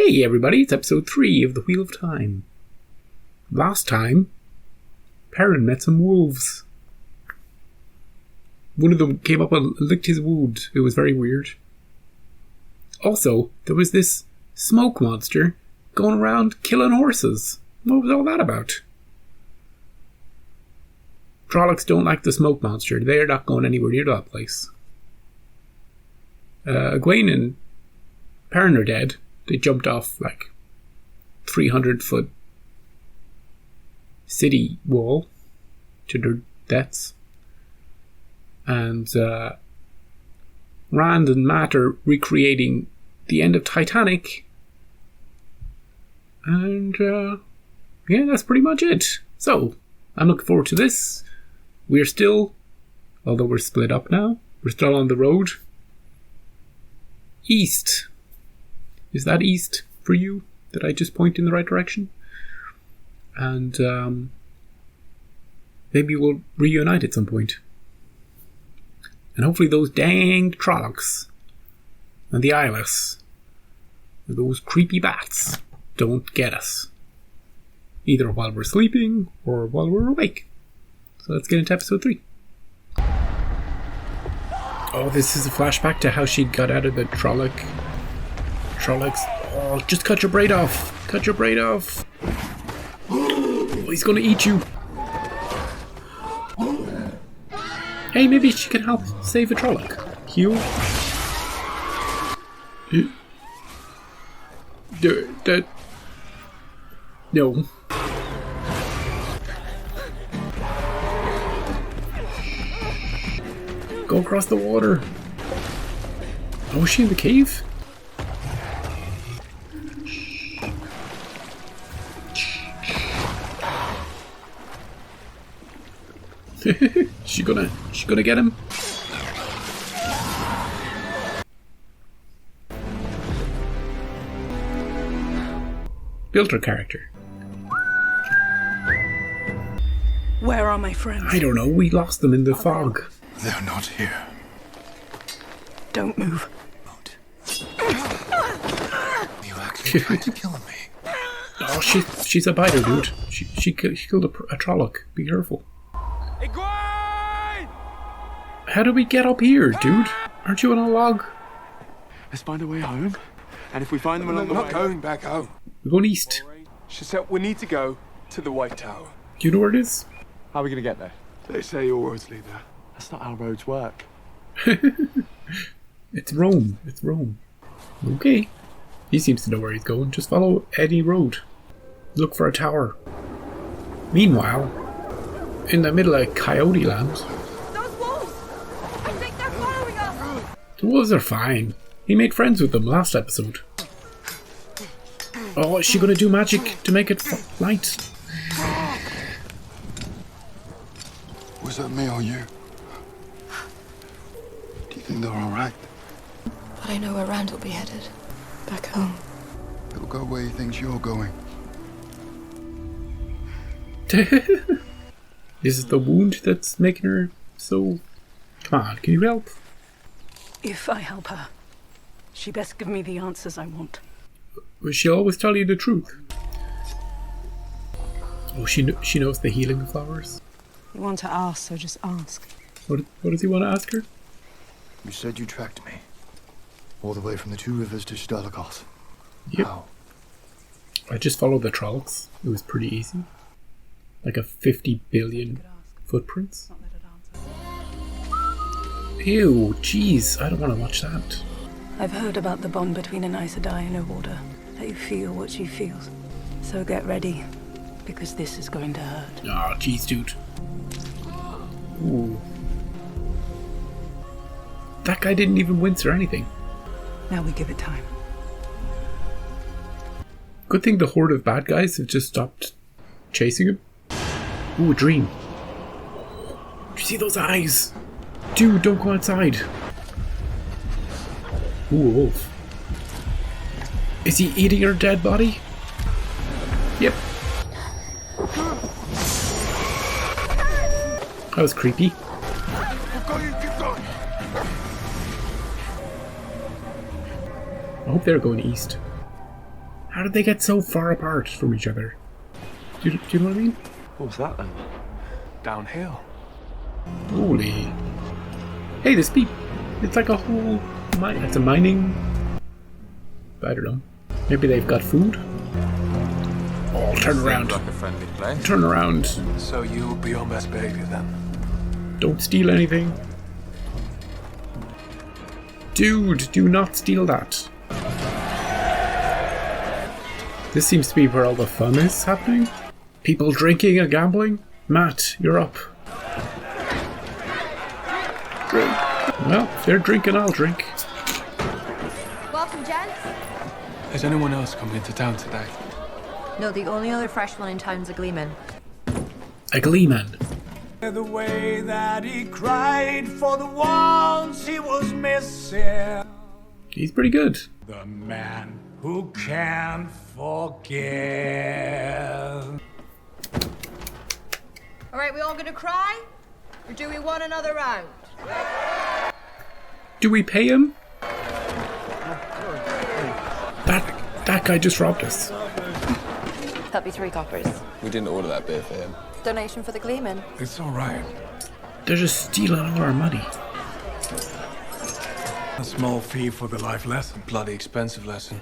Hey everybody, it's episode 3 of the Wheel of Time. Last time, Perrin met some wolves. One of them came up and licked his wound. It was very weird. Also, there was this smoke monster going around killing horses. What was all that about? Trollocs don't like the smoke monster. They're not going anywhere near that place. Egwene and Perrin are dead. They jumped off like 300-foot city wall to their deaths. And Rand and Matt are recreating the end of Titanic. And yeah, that's pretty much it. So, I'm looking forward to this. We're still, although we're split up now, we're still on the road. East. Is that east for you? Did I just point in the right direction? And maybe we'll reunite at some point. And hopefully those danged Trollocs and the Eyeless, those creepy bats, don't get us. Either while we're sleeping or while we're awake. So let's get into episode 3. Oh, this is a flashback to how she got out of the Trollocs. Oh, just cut your braid off. Cut your braid off. Oh, he's gonna eat you. Hey, maybe she can help save a Trolloc. Heal. No. Go across the water. Oh, is she in the cave? She gonna get him? Built her character. Where are my friends? I don't know, we lost them in the fog. They're not here. Don't move. Won't. You actually tried to kill me. Oh, she's a biter, dude. She killed a Trolloc. Be careful. Egwene! How do we get up here, dude? Aren't you on a log? Let's find a way home. And if we find them along the We're way... not going back home. We're going east. She said we need to go to the White Tower. Do you know where it is? How are we going to get there? They say your roads lead there. That's not how roads work. It's Rome. It's Rome. Okay. He seems to know where he's going. Just follow any road. Look for a tower. Meanwhile, in the middle of Coyote Land. Those wolves! I think they're following us! The wolves are fine. He made friends with them last episode. Oh, is she gonna do magic to make it light? Was that me or you? Do you think they're alright? But I know where Rand will be headed. Back home. He'll go where he thinks you're going. Is it the wound that's making her so... Come on, can you help? If I help her, she best give me the answers I want. Will she always tell you the truth? Oh, she knows the healing flowers. You want to ask, so just ask. What does he want to ask her? You said you tracked me. All the way from the Two Rivers to Shadalagoth. Yep. How? I just followed the Trollocs. It was pretty easy. Like a 50 billion footprints. Ew, jeez, I don't want to watch that. I've heard about the bond between an Aes Sedai and a warder. That you feel what she feels. So get ready, because this is going to hurt. Oh, jeez, dude. Ooh. That guy didn't even wince or anything. Now we give it time. Good thing the horde of bad guys have just stopped chasing him. Ooh, a dream. Do you see those eyes? Dude, don't go outside. Ooh, a wolf. Is he eating her dead body? Yep. That was creepy. I hope they're going east. How did they get so far apart from each other? Do you know what I mean? What was that then? Downhill. Holy. Hey, this beep. It's like a whole mine. It's a mining. I don't know. Maybe they've got food? Oh, turn around. Like a friendly place. Turn around. So you'll be your best behavior then? Don't steal anything. Dude, do not steal that. This seems to be where all the fun is happening. People drinking and gambling. Matt, you're up. Well, if they're drinking, I'll drink. Welcome, gents. Has anyone else come into town today? No, the only other fresh one in town's a Gleeman. A gleeman. The way that he cried for the ones he was missing. He's pretty good. The man who can't forget. All right, we all gonna cry? Or do we want another round? Do we pay him? That guy just robbed us. That'll be 3 coppers. We didn't order that beer for him. Donation for the Gleeman. It's all right. They're just stealing all our money. A small fee for the life lesson. Bloody expensive lesson.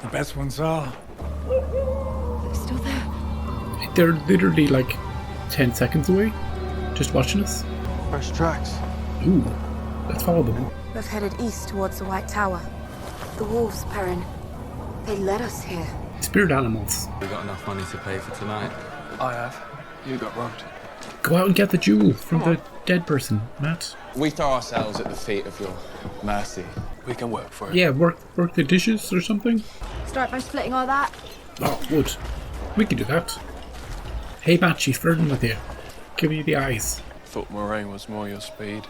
The best ones are. They're still there. They're literally like 10 seconds away. Just watching us. Fresh tracks. Ooh, let's follow them. We've headed east towards the White Tower. The wolves, Perrin. They led us here. Spirit animals. We got enough money to pay for tonight. I have. You got robbed. Go out and get the jewel from the dead person, Matt. We throw ourselves at the feet of your mercy. We can work for it. Yeah, work the dishes or something. Start by splitting all that. Oh, wood. We can do that. Hey, Matt, she's flirting with you. Give you the eyes. Thought Moraine was more your speed.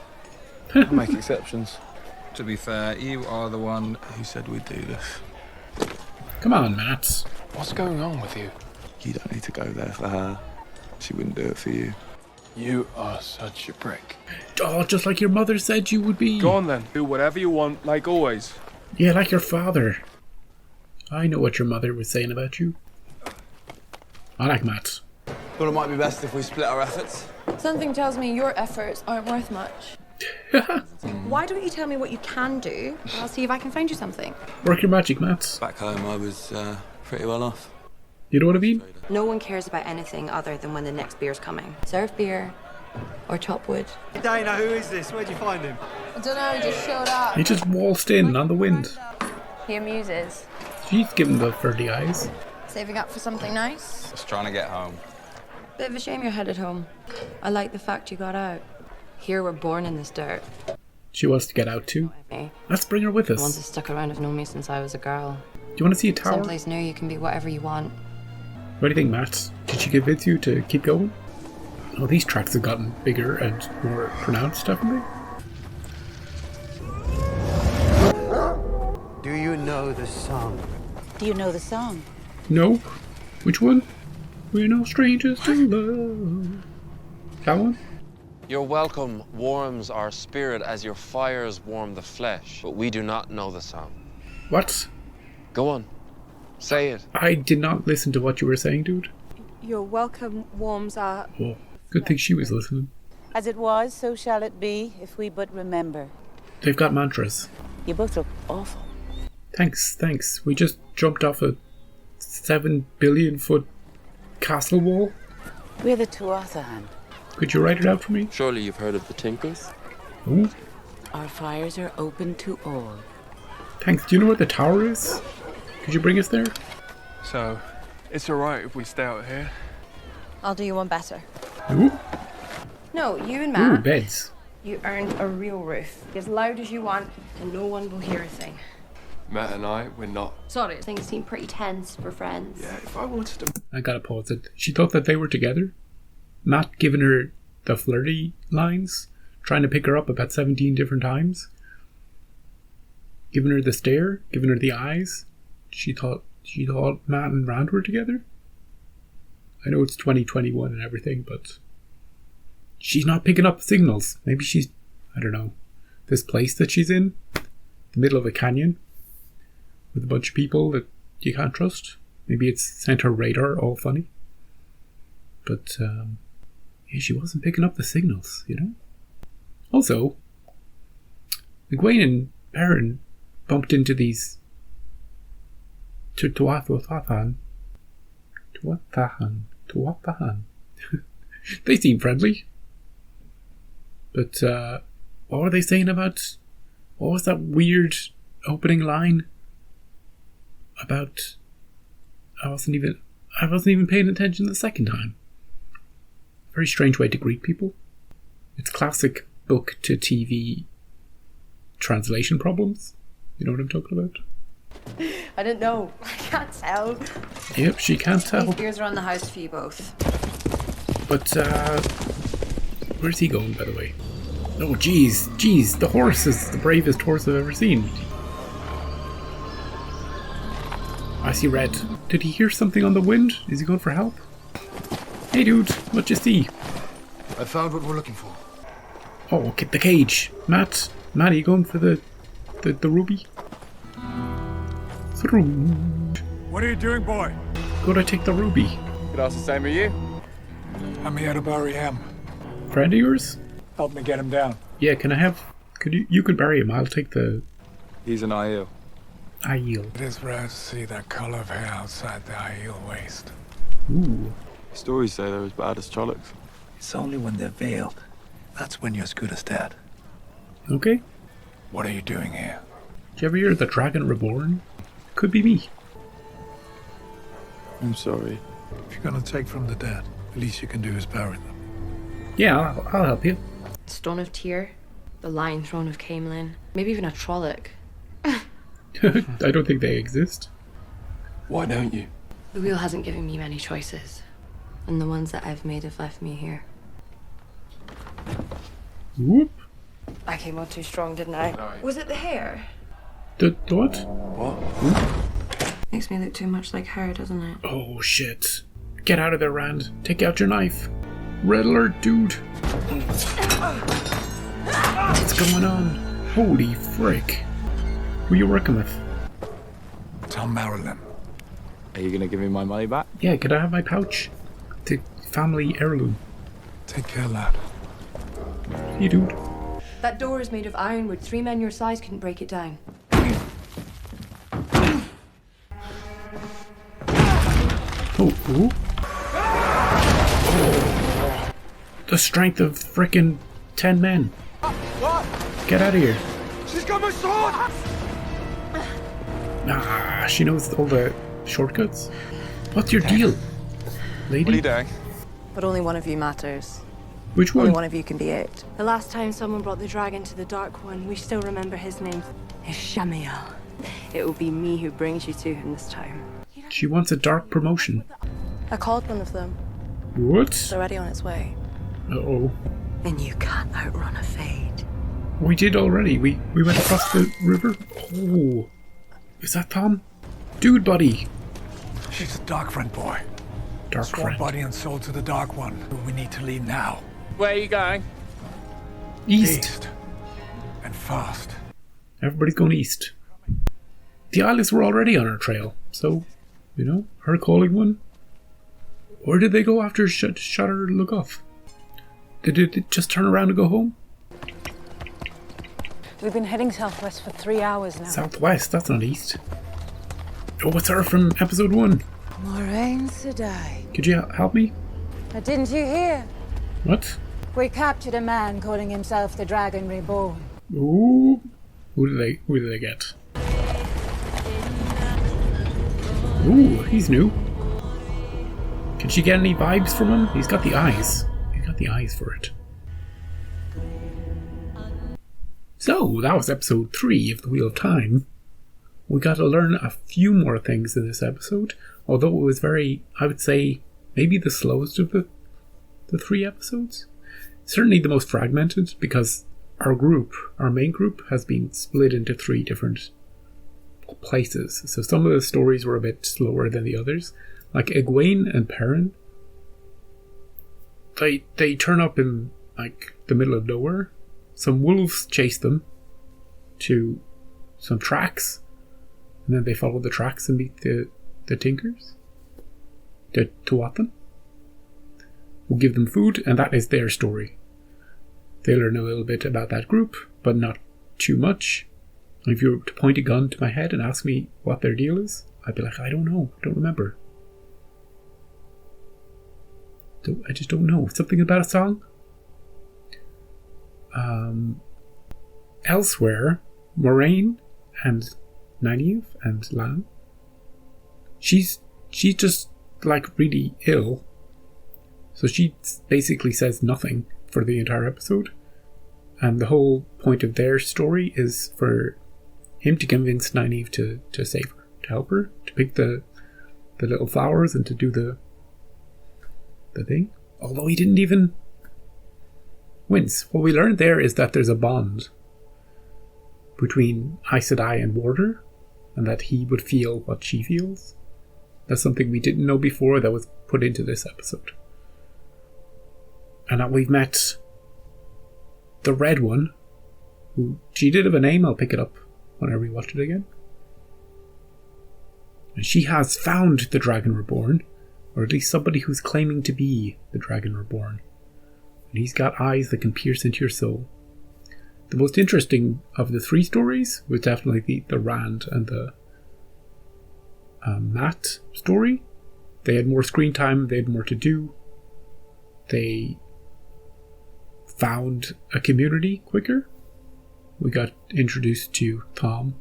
I'll make exceptions. To be fair, you are the one. Who said we'd do this? Come on, Matt. What's going on with you? You don't need to go there for her. She wouldn't do it for you. You are such a prick. Oh, just like your mother said you would be. Go on then. Do whatever you want, like always. Yeah, like your father. I know what your mother was saying about you. I like Matt. Thought it might be best if we split our efforts. Something tells me your efforts aren't worth much. Why don't you tell me what you can do, and I'll see if I can find you something. Work your magic, Matt. Back home, I was pretty well off. You know what I mean? No one cares about anything other than when the next beer's coming. Serve beer or chop wood. Dana, who is this? Where'd you find him? I don't know, he just showed up. He just waltzed in on the wind. He amuses. She's giving the flirty eyes. Saving up for something nice? Just trying to get home. Bit of a shame you're headed home. I like the fact you got out. Here we're born in this dirt. She wants to get out too. Me. Let's bring her with The ones us. that stuck around have known me since I was a girl. Do you want to see a tower? Someplace new you can be whatever you want. What do you think, Matt? Did she convince you to keep going? Oh, these tracks have gotten bigger and more pronounced, haven't they? Do you know the song? Do you know the song? No. Which one? We're no strangers to love. That one? Your welcome warms our spirit as your fires warm the flesh, but we do not know the song. What? Go on. Say it. I did not listen to what you were saying, dude. Your welcome warms our... Oh, good thing she was listening. As it was, so shall it be, if we but remember. They've got mantras. You both look awful. Thanks. We just jumped off a 7 billion foot castle wall. We're the Tuatha. Could you write it out for me? Surely you've heard of the Tinkles? Ooh, Our fires are open to all. thanks. Do you know where the tower is? Could you bring us there? So, it's all right if we stay out here. I'll do you one better. Ooh, No, you and ooh, Matt, beds. you earned a real roof. As loud as you want, and no one will hear a thing. Matt and I, we're not. Sorry. Things seem pretty tense for friends. Yeah, if I wanted to. I gotta pause it. She thought that they were together. Matt giving her the flirty lines, trying to pick her up about 17 different times. Giving her the stare, giving her the eyes. She thought Matt and Rand were together. I know it's 2021 and everything, but she's not picking up signals. Maybe she's, I don't know, this place that she's in, the middle of a canyon, with a bunch of people that you can't trust. Maybe it's sent her radar all funny. But, yeah, she wasn't picking up the signals, you know? Also, Egwene and Perrin bumped into these Tuatha. They seem friendly. But, what were they saying about... What was that weird opening line? About... I wasn't even paying attention the second time. Very strange way to greet people. It's classic book to TV translation problems. You know what I'm talking about? I didn't know. I can't tell. Yep, she can't tell. These beers are on the house for you both. But, where's he going, by the way? Oh, jeez, the horse is the bravest horse I've ever seen. I see red. Did he hear something on the wind? Is he going for help? Hey dude, what you see? I found what we're looking for. Oh, okay, the cage. Matt, are you going for the ruby? What are you doing, boy? Gotta take the ruby. Could ask the same of you. I'm here to bury him. Friend of yours? Help me get him down. Yeah, can I have... You can bury him, I'll take the... He's an Aiel. Aiel. It is rare to see that color of hair outside the Aiel waist. Ooh. Stories say they're as bad as Trollocs. It's only when they're veiled. That's when you're as good as dead. Okay. What are you doing here? Did you ever hear the Dragon Reborn? Could be me. I'm sorry. If you're gonna take from the dead, the least you can do is bury them. Yeah, I'll help you. Stone of Tyr, the Lion Throne of Camelin, maybe even a Trolloc. I don't think they exist. Why don't you? The wheel hasn't given me many choices, and the ones that I've made have left me here. Whoop. I came on too strong, didn't I? Sorry. Was it the hair? The what? What? Makes me look too much like her, doesn't it? Oh shit. Get out of there, Rand. Take out your knife. Red alert, dude. What's going on? Holy frick. Who you working with? Tom Marilyn. Are you gonna give me my money back? Yeah, could I have my pouch? The family heirloom. Take care, lad. Hey, dude. That door is made of ironwood. 3 men your size couldn't break it down. Oh, ooh. Oh. The strength of frickin' 10 men. What? Get out of here. She's got my sword! Ah, she knows all the shortcuts. What's your deal, lady? What are you doing? But only one of you matters. Which Only one? one of you can be it. The last time someone brought the dragon to the Dark One, we still remember his name. It's Shamiel. It will be me who brings you to him this time. She wants a dark promotion. I called one of them. What? It's already on its way. Uh-oh. And you can't outrun a fade. We did already. We went across the river. Oh. Is that Tom? Dude, buddy. She's a dark friend, boy. Dark Sworn friend. body and soul to the Dark One. We need to leave now. Where are you going? East. And fast. Everybody's going east. The Isles were already on our trail. So, you know, her calling one. Where did they go after shut her look off? Did it just turn around and go home? We've been heading southwest for 3 hours now. Southwest, that's not east. Oh, it's her from episode 1. Moraine Sedai. Could you help me? Didn't you hear? What? We captured a man calling himself the Dragon Reborn. Ooh. Who did they get? Ooh, he's new. Can she get any vibes from him? He's got the eyes. He's got the eyes for it. So, that was episode 3 of The Wheel of Time. We got to learn a few more things in this episode, although it was very, I would say, maybe the slowest of the 3 episodes. Certainly the most fragmented, because our main group, has been split into 3 different places. So some of the stories were a bit slower than the others. Like Egwene and Perrin, they turn up in like the middle of nowhere. Some wolves chase them to some tracks, and then they follow the tracks and meet the Tinkers. the Tuathan. We'll give them food, and that is their story. They learn a little bit about that group, but not too much. If you were to point a gun to my head and ask me what their deal is, I'd be like, I don't know, I don't remember. I just don't know. Something about a song? Elsewhere, Moraine and Nynaeve and Lan, she's just like really ill. So she basically says nothing for the entire episode. And the whole point of their story is for him to convince Nynaeve to save her, to help her, to pick the little flowers and to do the thing. Although he didn't even wince. What we learned there is that there's a bond between Aes Sedai and Warder, and that he would feel what she feels. That's something we didn't know before that was put into this episode. And that we've met the Red One, who, she did have a name, I'll pick it up when I rewatch it again. And she has found the Dragon Reborn, or at least somebody who's claiming to be the Dragon Reborn. And he's got eyes that can pierce into your soul. The most interesting of the three stories was definitely the Rand and the Matt story. They had more screen time, they had more to do. They found a community quicker. We got introduced to Tom,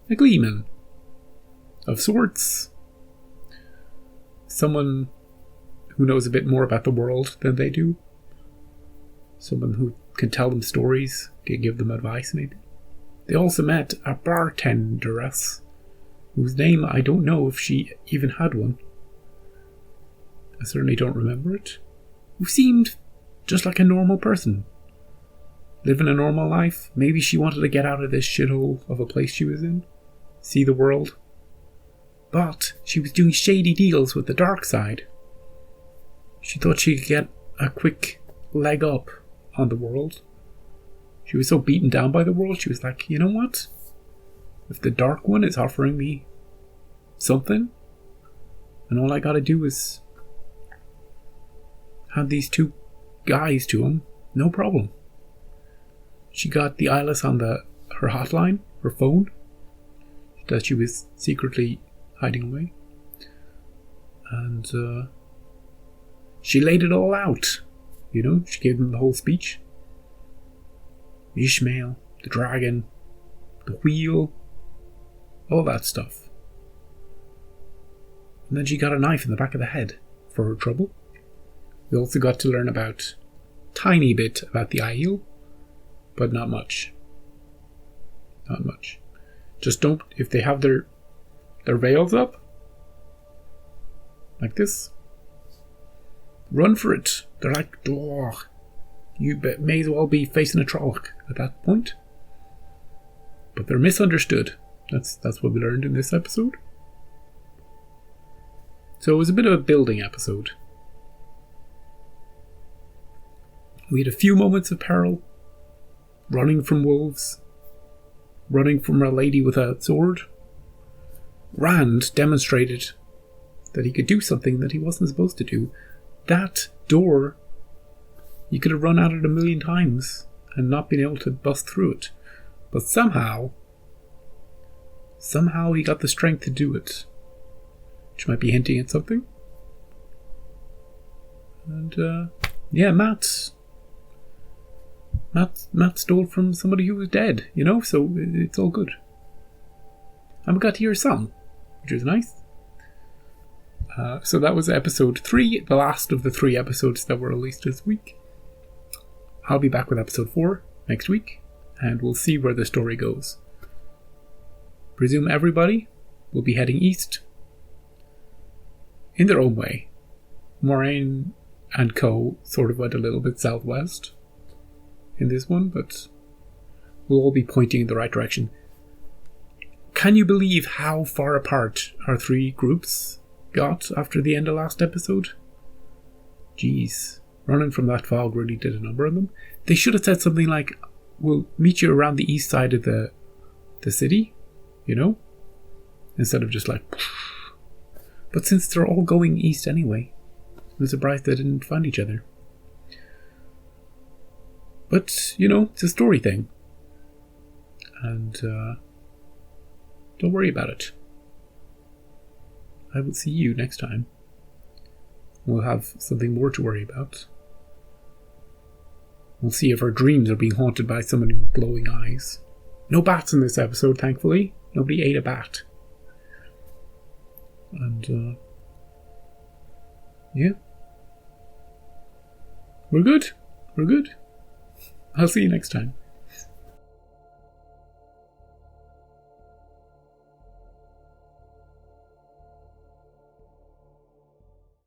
a gleeman of sorts. Someone who knows a bit more about the world than they do. Someone who can tell them stories, can give them advice maybe. They also met a bartenderess, whose name I don't know if she even had one. I certainly don't remember it. Who seemed just like a normal person. Living a normal life. Maybe she wanted to get out of this shithole of a place she was in. See the world. But she was doing shady deals with the dark side. She thought she could get a quick leg up on the world. She was so beaten down by the world, she was like, you know what? If the Dark One is offering me something, and all I gotta do is hand these two guys to him, no problem. She got the eyeless on her hotline, her phone, that she was secretly hiding away. And she laid it all out. You know, she gave them the whole speech. Ishmael, the dragon, the wheel, all that stuff. And then she got a knife in the back of the head for her trouble. We also got to learn about tiny bit about the Aiel, but not much. Not much. Just don't, if they have their veils up, like this, run for it. They're like, oh, you may as well be facing a Trolloc at that point. But they're misunderstood. That's what we learned in this episode. So it was a bit of a building episode. We had a few moments of peril. Running from wolves. Running from a lady with a sword. Rand demonstrated that he could do something that he wasn't supposed to do. That door, you could have run at it 1,000,000 times and not been able to bust through it. But somehow he got the strength to do it. Which might be hinting at something. And, yeah, Matt stole from somebody who was dead, you know, so it's all good. And we got to hear a song, which was nice. So that was episode 3, the last of the 3 episodes that were released this week. I'll be back with episode 4 next week, and we'll see where the story goes. Presume everybody will be heading east in their own way. Moraine and co sort of went a little bit southwest in this one, but we'll all be pointing in the right direction. Can you believe how far apart our 3 groups got after the end of last episode? Jeez, running from that fog really did a number on them. They should have said something like, we'll meet you around the east side of the city, you know? Instead of just like, But since they're all going east anyway, I'm surprised they didn't find each other. But, you know, it's a story thing. And, don't worry about it. I will see you next time. We'll have something more to worry about. We'll see if our dreams are being haunted by somebody with glowing eyes. No bats in this episode, thankfully. Nobody ate a bat. And, yeah. We're good. We're good. I'll see you next time.